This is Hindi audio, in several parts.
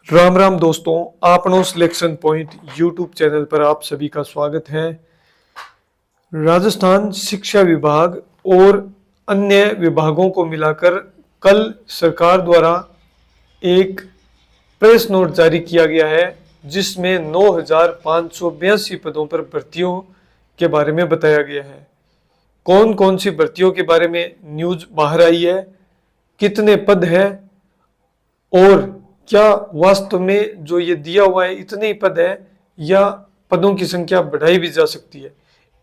राम राम दोस्तों, आपनो सिलेक्शन पॉइंट यूट्यूब चैनल पर आप सभी का स्वागत है। राजस्थान शिक्षा विभाग और अन्य विभागों को मिलाकर कल सरकार द्वारा एक प्रेस नोट जारी किया गया है जिसमें 9,582 पदों पर भर्तियों के बारे में बताया गया है। कौन कौन सी भर्तियों के बारे में न्यूज बाहर आई है, कितने पद है और क्या वास्तव में जो ये दिया हुआ है इतने ही पद है या पदों की संख्या बढ़ाई भी जा सकती है।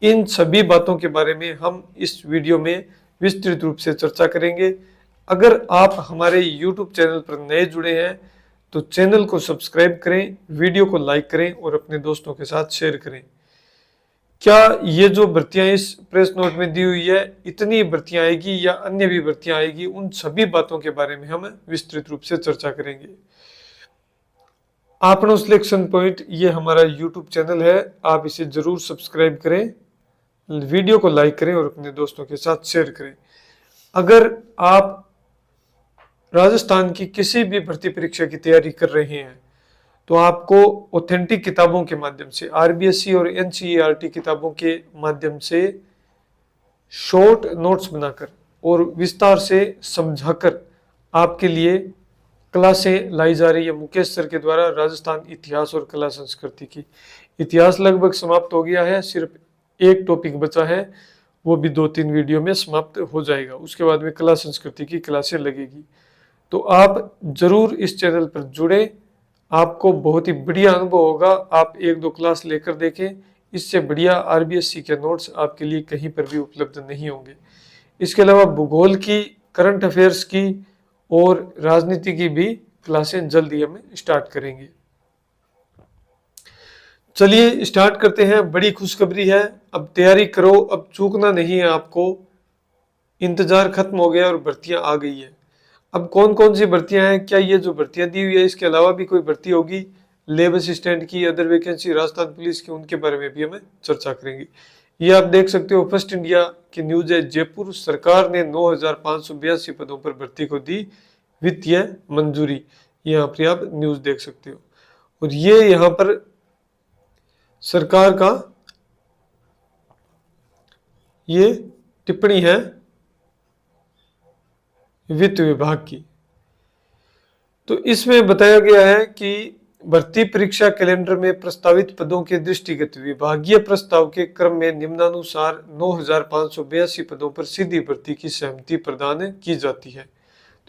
इन सभी बातों के बारे में हम इस वीडियो में विस्तृत रूप से चर्चा करेंगे। अगर आप हमारे YouTube चैनल पर नए जुड़े हैं तो चैनल को सब्सक्राइब करें, वीडियो को लाइक करें और अपने दोस्तों के साथ शेयर करें। क्या ये जो भर्तियां इस प्रेस नोट में दी हुई है इतनी भर्तियां आएगी या अन्य भी भर्तियां आएगी, उन सभी बातों के बारे में हम विस्तृत रूप से चर्चा करेंगे। आपनो सिलेक्शन पॉइंट ये हमारा यूट्यूब चैनल है, आप इसे जरूर सब्सक्राइब करें, वीडियो को लाइक करें और अपने दोस्तों के साथ शेयर करें। अगर आप राजस्थान की किसी भी भर्ती परीक्षा की तैयारी कर रहे हैं तो आपको ऑथेंटिक किताबों के माध्यम से, आरबीएससी और एनसीईआरटी किताबों के माध्यम से शॉर्ट नोट्स बनाकर और विस्तार से समझाकर आपके लिए क्लासें लाई जा रही है मुकेश सर के द्वारा। राजस्थान इतिहास और कला संस्कृति की इतिहास लगभग समाप्त हो गया है, सिर्फ एक टॉपिक बचा है, वो भी 2-3 वीडियो में समाप्त हो जाएगा। उसके बाद में कला संस्कृति की क्लासें लगेगी। तो आप जरूर इस चैनल पर जुड़े, आपको बहुत ही बढ़िया अनुभव होगा। आप 1-2 क्लास लेकर देखें, इससे बढ़िया आरबीएससी के नोट्स आपके लिए कहीं पर भी उपलब्ध नहीं होंगे। इसके अलावा भूगोल की, करंट अफेयर्स की और राजनीति की भी क्लासें जल्दी हम स्टार्ट करेंगे। चलिए स्टार्ट करते हैं। बड़ी खुशखबरी है, अब तैयारी करो, अब चूकना नहीं है आपको। इंतजार खत्म हो गया और भर्तियां आ गई है। अब कौन कौन सी भर्तियां हैं, क्या ये जो भर्तियां दी हुई है इसके अलावा भी कोई भर्ती होगी, लेब असिस्टेंट की, अदर वैकेंसी, राजस्थान पुलिस की, उनके बारे में भी हमें चर्चा करेंगे। ये आप देख सकते हो, फर्स्ट इंडिया की न्यूज है। जयपुर सरकार ने 9,582 पदों पर भर्ती को दी वित्तीय मंजूरी। यहाँ पर आप न्यूज देख सकते हो और ये यहाँ पर सरकार का ये टिप्पणी है वित्त विभाग की। तो इसमें बताया गया है कि भर्ती परीक्षा कैलेंडर में प्रस्तावित पदों के दृष्टिगत विभागीय प्रस्ताव के क्रम में निम्नानुसार 9,582 पदों पर सीधी भर्ती की सहमति प्रदान की जाती है।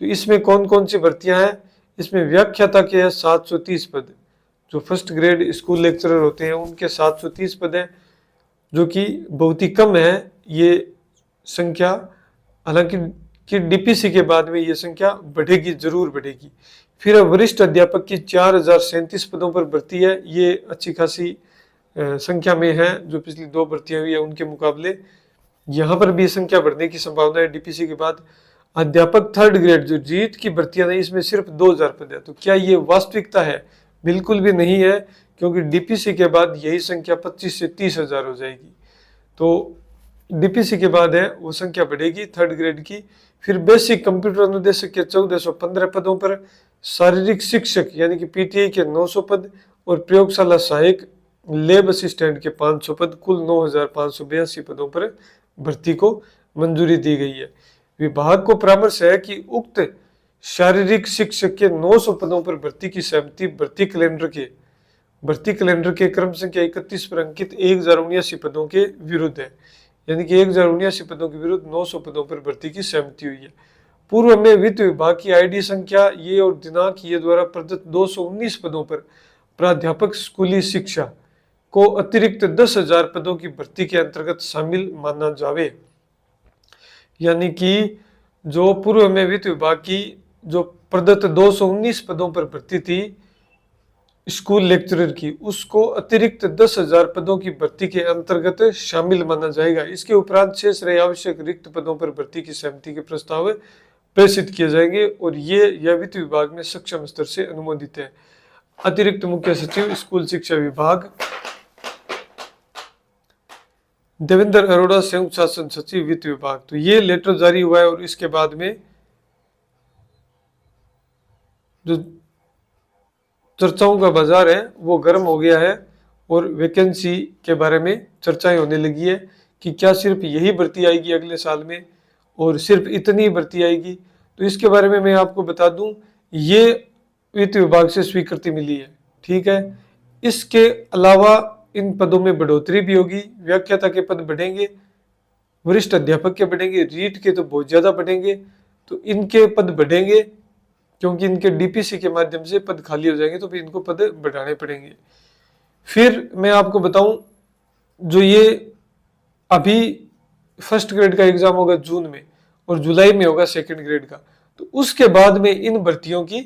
तो इसमें कौन कौन सी भर्तियां हैं, इसमें व्याख्याता के है 730 पद, जो फर्स्ट ग्रेड स्कूल लेक्चरर होते हैं उनके 730 पद हैं, जो कि बहुत ही कम है ये संख्या। हालांकि कि डीपीसी के बाद में ये संख्या बढ़ेगी, जरूर बढ़ेगी। फिर वरिष्ठ अध्यापक की 4,037 पदों पर भर्ती है, ये अच्छी खासी संख्या में है, जो पिछली 2 भर्तियां हुई है उनके मुकाबले यहाँ पर भी संख्या बढ़ने की संभावना है डीपीसी के बाद। अध्यापक थर्ड ग्रेड जो जीट की भर्तियां नहीं, इसमें सिर्फ 2,000 पद है। तो क्या ये वास्तविकता है? बिल्कुल भी नहीं है, क्योंकि डीपीसी के बाद यही संख्या 25 से 30,000 हो जाएगी। तो डीपीसी के बाद है वो संख्या बढ़ेगी थर्ड ग्रेड की। फिर बेसिक कंप्यूटर अनुदेशक के 1415 पदों पर, शारीरिक शिक्षक यानी कि पीटीआई के 900 पद और प्रयोगशाला सहायक लैब असिस्टेंट के 500 पद, कुल 9,582 पदों पर भर्ती को मंजूरी दी गई है। विभाग को परामर्श है कि उक्त शारीरिक शिक्षक के 900 पदों पर भर्ती की सहमति भर्ती कैलेंडर के क्रम संख्या 31 पर अंकित 1,079 पदों के विरुद्ध है। यानी कि 1,079 पदों के विरुद्ध 900 पदों पर भर्ती की सहमति हुई है। पूर्व में वित्त विभाग की आईडी संख्या ये और दिनांक ये द्वारा प्रदत्त 219 पदों पर प्राध्यापक स्कूली शिक्षा को अतिरिक्त 10,000 पदों की भर्ती के अंतर्गत शामिल माना जावे। यानी कि जो पूर्व में वित्त विभाग की जो प्रदत्त 219 पदों पर भर्ती थी स्कूल लेक्चरर की, उसको अतिरिक्त 10,000 पदों की भर्ती के अंतर्गत शामिल माना जाएगा। इसके उपरांत शेष रहे आवश्यक रिक्त पदों पर भर्ती की सहमति के प्रस्ताव प्रेषित किए जाएंगे और ये वित्त विभाग में सक्षम स्तर से अनुमोदित है। अतिरिक्त मुख्य सचिव स्कूल शिक्षा विभाग देवेंद्र अरोड़ा, संयुक्त शासन सचिव वित्त विभाग। तो ये लेटर जारी हुआ है और इसके बाद में जो चर्चाओं का बाजार है वो गर्म हो गया है और वैकेंसी के बारे में चर्चाएं होने लगी है कि क्या सिर्फ यही भर्ती आएगी अगले साल में और सिर्फ इतनी भर्ती आएगी। तो इसके बारे में मैं आपको बता दूं, ये वित्त विभाग से स्वीकृति मिली है, ठीक है। इसके अलावा इन पदों में बढ़ोतरी भी होगी, व्याख्याता के पद बढ़ेंगे, वरिष्ठ अध्यापक के बढ़ेंगे, रीट के तो बहुत ज्यादा बढ़ेंगे। तो इनके पद बढ़ेंगे क्योंकि इनके डीपीसी के माध्यम से पद खाली हो जाएंगे, तो फिर इनको पद बढ़ाने पड़ेंगे। फिर मैं आपको बताऊं, जो ये अभी फर्स्ट ग्रेड का एग्जाम होगा जून में और जुलाई में होगा सेकंड ग्रेड का, तो उसके बाद में इन भर्तियों की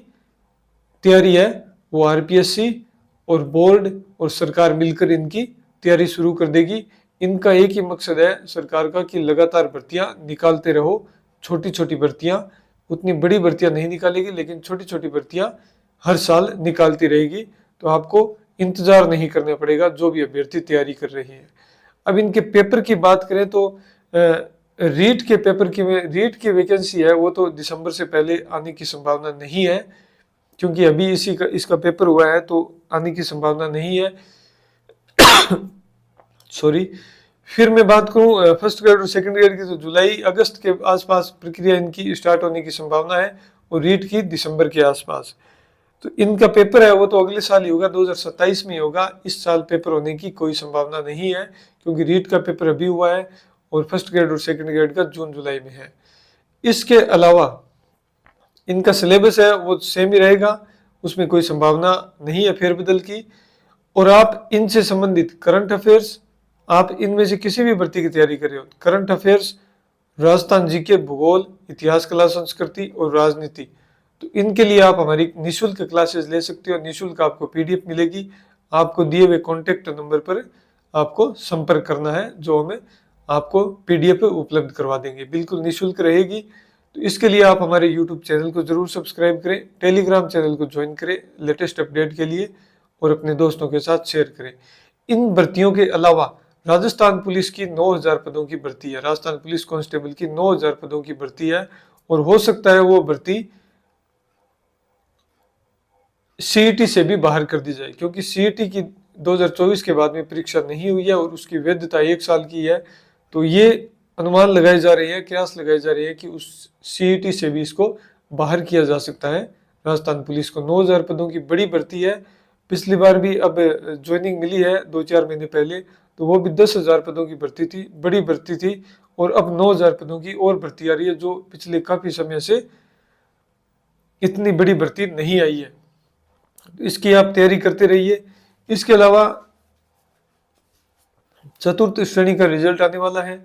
तैयारी है वो आरपीएससी और बोर्ड और सरकार मिलकर इनकी तैयारी शुरू कर देगी। इनका एक ही मकसद है सरकार का कि लगातार भर्तियां निकालते रहो, छोटी छोटी भर्तियां, उतनी बड़ी भर्तियां नहीं निकालेगी लेकिन छोटी छोटी भर्तियां हर साल निकालती रहेगी। तो आपको इंतजार नहीं करना पड़ेगा जो भी अभ्यर्थी तैयारी कर रहे हैं। अब इनके पेपर की बात करें तो रीट के पेपर की रीट की वैकेंसी है वो तो दिसंबर से पहले आने की संभावना नहीं है, क्योंकि अभी इसका पेपर हुआ है तो आने की संभावना नहीं है। सॉरी। फिर मैं बात करूं फर्स्ट ग्रेड और सेकंड ग्रेड की, तो जुलाई अगस्त के आसपास प्रक्रिया इनकी स्टार्ट होने की संभावना है और रीट की दिसंबर के आसपास। तो इनका पेपर है वो तो अगले साल ही होगा, 2027 में होगा। इस साल पेपर होने की कोई संभावना नहीं है क्योंकि रीट का पेपर अभी हुआ है और फर्स्ट ग्रेड और सेकंड ग्रेड का जून जुलाई में है। इसके अलावा इनका सिलेबस है वो सेम ही रहेगा, उसमें कोई संभावना नहीं है फेरबदल की। और आप इनसे संबंधित करंट अफेयर्स, आप इनमें से किसी भी भर्ती की तैयारी कर रहे हो, करंट अफेयर्स, राजस्थान जीके, भूगोल, इतिहास, कला, संस्कृति और राजनीति, तो इनके लिए आप हमारी निःशुल्क क्लासेस ले सकते हो। निःशुल्क आपको पीडीएफ मिलेगी, आपको दिए हुए कॉन्टेक्ट नंबर पर आपको संपर्क करना है, जो हमें आपको पीडीएफ उपलब्ध करवा देंगे, बिल्कुल निःशुल्क रहेगी। तो इसके लिए आप हमारे यूट्यूब चैनल को जरूर सब्सक्राइब करें, टेलीग्राम चैनल को ज्वाइन करें लेटेस्ट अपडेट के लिए और अपने दोस्तों के साथ शेयर करें। इन भर्तियों के अलावा राजस्थान पुलिस की 9000 पदों की भर्ती है, राजस्थान पुलिस कांस्टेबल की 9000 पदों की भर्ती है और हो सकता है वो भर्ती सीईटी से भी बाहर कर दी जाए, क्योंकि सीईटी की 2024 के बाद में परीक्षा नहीं हुई है और उसकी वैधता 1 साल की है। तो ये अनुमान लगाए जा रहे हैं, कयास लगाए जा रहे हैं कि उस सीईटी से भी इसको बाहर किया जा सकता है। राजस्थान पुलिस को 9000 पदों की बड़ी भर्ती है। पिछली बार भी अब ज्वाइनिंग मिली है 2-4 महीने पहले, तो वो भी 10,000 पदों की भर्ती थी, बड़ी भर्ती थी। और अब 9000 पदों की और भर्ती आ रही है, जो पिछले काफी समय से इतनी बड़ी भर्ती नहीं आई है। इसकी आप तैयारी करते रहिए। इसके अलावा चतुर्थ श्रेणी का रिजल्ट आने वाला है,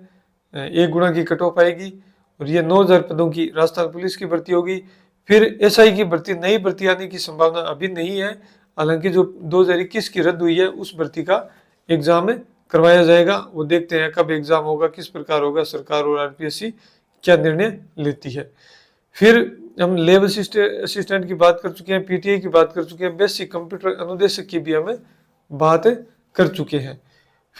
1 गुना की कट ऑफ आएगी और ये 9000 पदों की राजस्थान पुलिस की भर्ती होगी। फिर एसआई की भर्ती, नई भर्ती आने की संभावना अभी नहीं है, हालांकि जो 2021 की रद्द हुई है उस भर्ती का एग्जाम करवाया जाएगा। वो देखते हैं कब एग्जाम होगा, किस प्रकार होगा, सरकार और आरपीएससी क्या निर्णय लेती है। फिर हम लैब असिस्टेंट की बात कर चुके हैं, पीटीआई की बात कर चुके हैं, बेसिक कंप्यूटर अनुदेशक की भी हमें बात कर चुके हैं।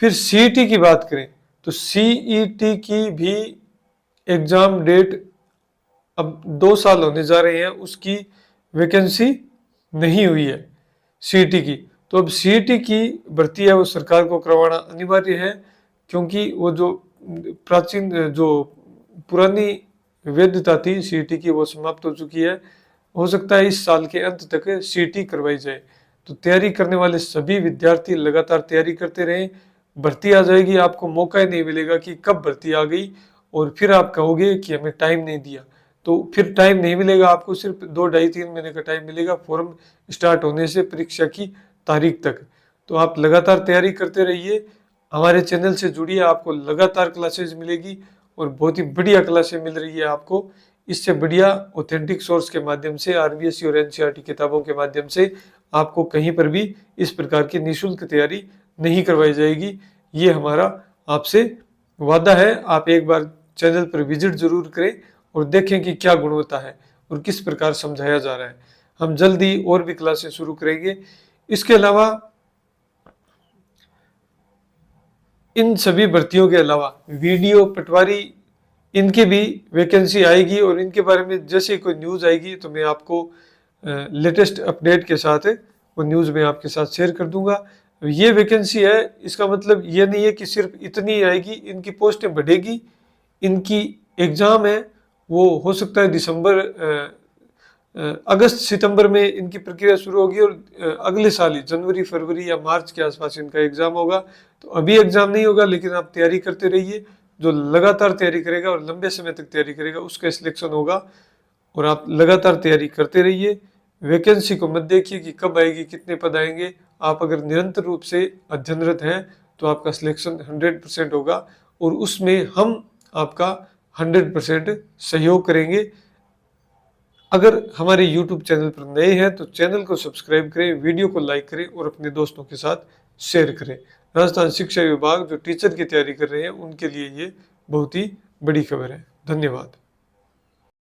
फिर सीईटी की बात करें तो सीईटी की भी एग्जाम डेट अब 2 साल होने जा रहे हैं, उसकी वैकेंसी नहीं हुई है सीईटी की। तो अब सीईटी की भर्ती है वो सरकार को करवाना अनिवार्य है, क्योंकि वो जो प्राचीन जो पुरानी वैधता थी सीईटी की वो समाप्त हो चुकी है। हो सकता है इस साल के अंत तक सीईटी करवाई जाए। तो तैयारी करने वाले सभी विद्यार्थी लगातार तैयारी करते रहें, भर्ती आ जाएगी, आपको मौका ही नहीं मिलेगा कि कब भर्ती आ गई और फिर आप कहोगे कि हमें टाइम नहीं दिया। तो फिर टाइम नहीं मिलेगा आपको, सिर्फ 2, 2.5, 3 महीने का टाइम मिलेगा फॉर्म स्टार्ट होने से परीक्षा की तारीख तक। तो आप लगातार तैयारी करते रहिए, हमारे चैनल से जुड़िए, आपको लगातार क्लासेज मिलेगी और बहुत ही बढ़िया क्लासें मिल रही है आपको। इससे बढ़िया ऑथेंटिक सोर्स के माध्यम से, आरबीएससी और एनसीईआरटी किताबों के माध्यम से आपको कहीं पर भी इस प्रकार की निःशुल्क तैयारी नहीं करवाई जाएगी। ये हमारा आपसे वादा है। आप एक बार चैनल पर विजिट जरूर करें और देखें कि क्या गुणवत्ता है और किस प्रकार समझाया जा रहा है। हम जल्दी और भी क्लासें शुरू करेंगे। इसके अलावा इन सभी भर्तियों के अलावा वीडियो पटवारी, इनकी भी वैकेंसी आएगी और इनके बारे में जैसे कोई न्यूज़ आएगी तो मैं आपको लेटेस्ट अपडेट के साथ वो न्यूज़ मैं आपके साथ शेयर कर दूंगा। ये वैकेंसी है, इसका मतलब ये नहीं है कि सिर्फ इतनी आएगी, इनकी पोस्टें बढ़ेगी। इनकी एग्ज़ाम है वो हो सकता है अगस्त सितंबर में इनकी प्रक्रिया शुरू होगी और अगले साल ही जनवरी फरवरी या मार्च के आसपास इनका एग्ज़ाम होगा। तो अभी एग्ज़ाम नहीं होगा, लेकिन आप तैयारी करते रहिए। जो लगातार तैयारी करेगा और लंबे समय तक तैयारी करेगा उसका सिलेक्शन होगा। और आप लगातार तैयारी करते रहिए। वैकेंसी को मत देखिए कि कब आएगी, कितने पद आएंगे। आप अगर निरंतर रूप से अध्ययनरत हैं तो आपका सिलेक्शन 100% होगा और उसमें हम आपका 100% सहयोग करेंगे। अगर हमारे YouTube चैनल पर नए हैं तो चैनल को सब्सक्राइब करें, वीडियो को लाइक करें और अपने दोस्तों के साथ शेयर करें। राजस्थान शिक्षा विभाग जो टीचर की तैयारी कर रहे हैं उनके लिए ये बहुत ही बड़ी खबर है। धन्यवाद।